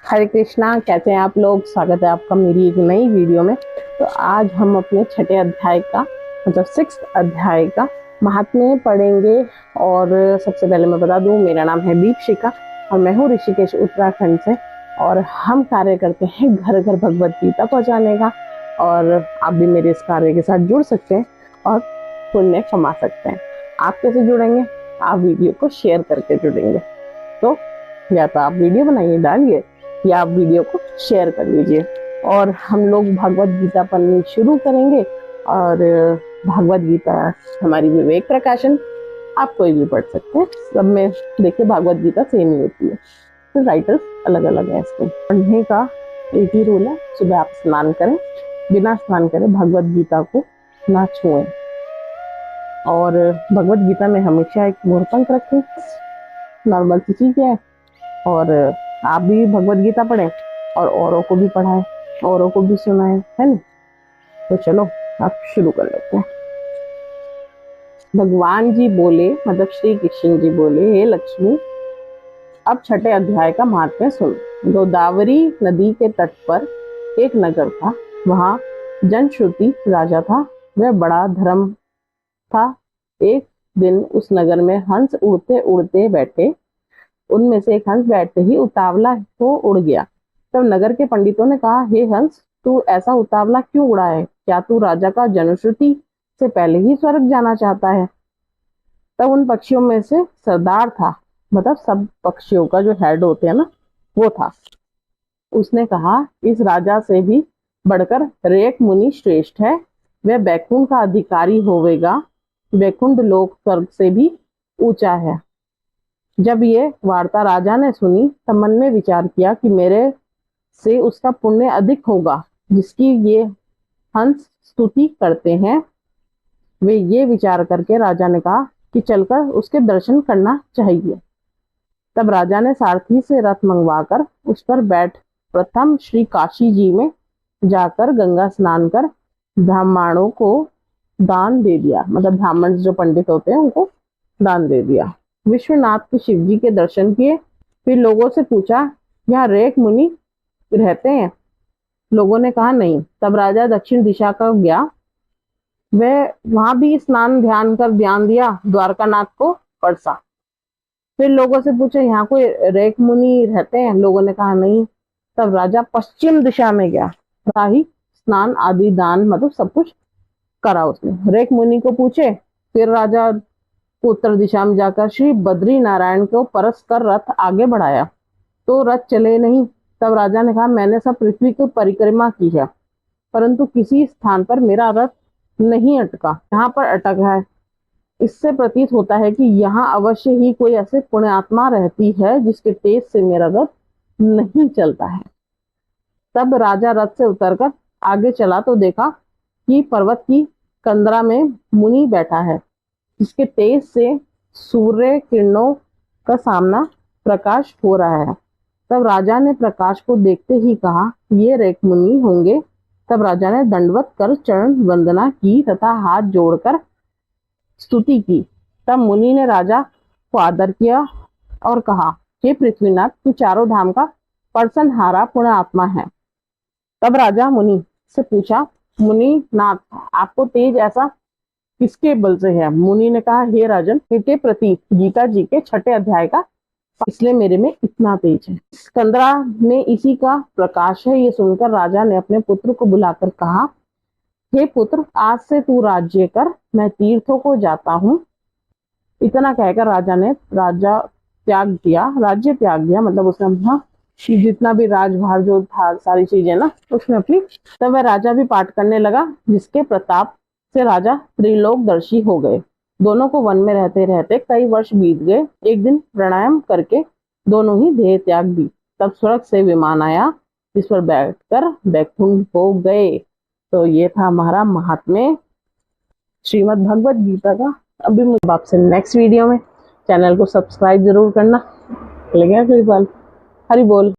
हरे कृष्णा, कैसे हैं आप लोग। स्वागत है आपका मेरी एक नई वीडियो में। तो आज हम अपने छठे अध्याय का मतलब 6th अध्याय का महात्म्य पढ़ेंगे। और सबसे पहले मैं बता दूं, मेरा नाम है दीपशिखा और मैं हूँ ऋषिकेश उत्तराखंड से। और हम कार्य करते हैं घर घर भगवत गीता पहुँचाने का। और आप भी मेरे इस कार्य के साथ जुड़ सकते हैं और पुण्य कमा सकते हैं। आप कैसे जुड़ेंगे? आप वीडियो को शेयर करके जुड़ेंगे। तो या तो आप वीडियो बनाइए डालिए या आप वीडियो को शेयर कर लीजिए। और हम लोग भगवत गीता पढ़नी शुरू करेंगे। और भगवत गीता हमारी विवेक प्रकाशन, आप कोई भी पढ़ सकते हैं। सब में देखिए भगवत गीता सेम ही होती है, तो राइटर्स अलग अलग है। इसके पढ़ने का एक ही रूल है, सुबह आप स्नान करें, बिना स्नान करे भगवत गीता को ना छुएं। और भगवत गीता में हमेशा एक मोरपंख रखें, नॉर्मल सी चीज है। और आप भी भगवत गीता पढ़ें और औरों को भी पढ़ाएं, औरों को भी सुनाएं, है ना। तो चलो आप शुरू कर लेते हैं। भगवान जी बोले, मतलब श्री कृष्ण जी बोले, हे लक्ष्मी, अब छठे अध्याय का महात्म्य सुनो। गोदावरी नदी के तट पर एक नगर था। वहां जनश्रुति राजा था, वह बड़ा धर्म था। एक दिन उस नगर में हंस उड़ते उड़ते बैठे। उनमें से एक हंस बैठते ही उतावला हो उड़ गया। तब नगर के पंडितों ने कहा, हे हंस, तू ऐसा उतावला क्यों उड़ा है? क्या तू राजा का जनश्रुति से पहले ही स्वर्ग जाना चाहता है? तब उन पक्षियों में से सरदार था, मतलब सब पक्षियों का जो हेड होते हैं ना, वो था। उसने कहा, इस राजा से भी बढ़कर रेक मुनि श्रेष्ठ है। वह बैकुंठ का अधिकारी होवेगा। बैकुंठ लोक स्वर्ग से भी ऊंचा है। जब ये वार्ता राजा ने सुनी तब मन में विचार किया कि मेरे से उसका पुण्य अधिक होगा जिसकी ये हंस स्तुति करते हैं। वे ये विचार करके राजा ने कहा कि चलकर उसके दर्शन करना चाहिए। तब राजा ने सारथी से रथ मंगवाकर उस पर बैठ प्रथम श्री काशी जी में जाकर गंगा स्नान कर ब्राह्मणों को दान दे दिया, मतलब ब्राह्मण जो पंडित होते हैं उनको दान दे दिया। विश्वनाथ के शिव जी के दर्शन किए। फिर लोगों से पूछा, यहाँ रेक मुनि रहते हैं? लोगों ने कहा नहीं। तब राजा दक्षिण दिशा का गया। वह वहां भी स्नान ध्यान कर ध्यान दिया, द्वारकानाथ को परसा। फिर लोगों से पूछा, यहाँ कोई रेक मुनि रहते हैं? लोगों ने कहा नहीं। तब राजा पश्चिम दिशा में गया। ही स्नान आदि दान मतलब सब कुछ करा उसने। रेक मुनि को पूछे। फिर राजा उत्तर दिशा में जाकर श्री बद्री नारायण को परस कर रथ आगे बढ़ाया, तो रथ चले नहीं। तब राजा ने कहा, मैंने सब पृथ्वी की परिक्रमा की है, परंतु किसी स्थान पर मेरा रथ नहीं अटका। यहाँ पर अटक है। इससे प्रतीत होता है कि यहाँ अवश्य ही कोई ऐसे पुण्यात्मा रहती है जिसके तेज से मेरा रथ नहीं चलता है। तब राजा रथ से उतरकर आगे चला तो देखा कि पर्वत की कंदरा में मुनि बैठा है, जिसके तेज से सूर्य किरणों का सामना प्रकाश हो रहा है। तब राजा ने प्रकाश को देखते ही कहा, ये रेक मुनि होंगे। तब राजा ने दंडवत कर चरण वंदना की तथा हाथ जोड़कर स्तुति की। तब मुनि ने राजा को आदर किया और कहा, हे पृथ्वीनाथ, तू चारों धाम का परसनहारा पुण्यात्मा है। तब राजा मुनि से पूछा, मुनि नाथ, आपको तेज ऐसा किसके बल से है? मुनि ने कहा, हे राजन, के प्रति गीता जी के छठे अध्याय का, इसलिए मेरे में इतना तेज है। कंदरा में इसी का प्रकाश है। ये सुनकर राजा ने अपने पुत्र को बुलाकर कहा, हे पुत्र, आज से तू राज्य कर, मैं तीर्थों को जाता हूँ। इतना कहकर राजा ने राज्य त्याग दिया, मतलब उसने अपना जितना भी राजभार जो था, सारी चीजें ना उसने अपनी। तब वह राजा भी पाठ करने लगा, जिसके प्रताप से राजा त्रिलोकदर्शी हो गए। दोनों को वन में रहते रहते कई वर्ष बीत गए। एक दिन प्राणायाम करके दोनों ही देह त्याग दी। तब स्वर्ग से विमान आया, जिस पर बैठकर बैकुंठ हो गए। तो ये था हमारा महात्म्य श्रीमद् भगवत गीता का। अभी मुझे आपसे नेक्स्ट वीडियो में। चैनल को सब्सक्राइब जरूर करना। लगे कोई बाल। हरि बोल।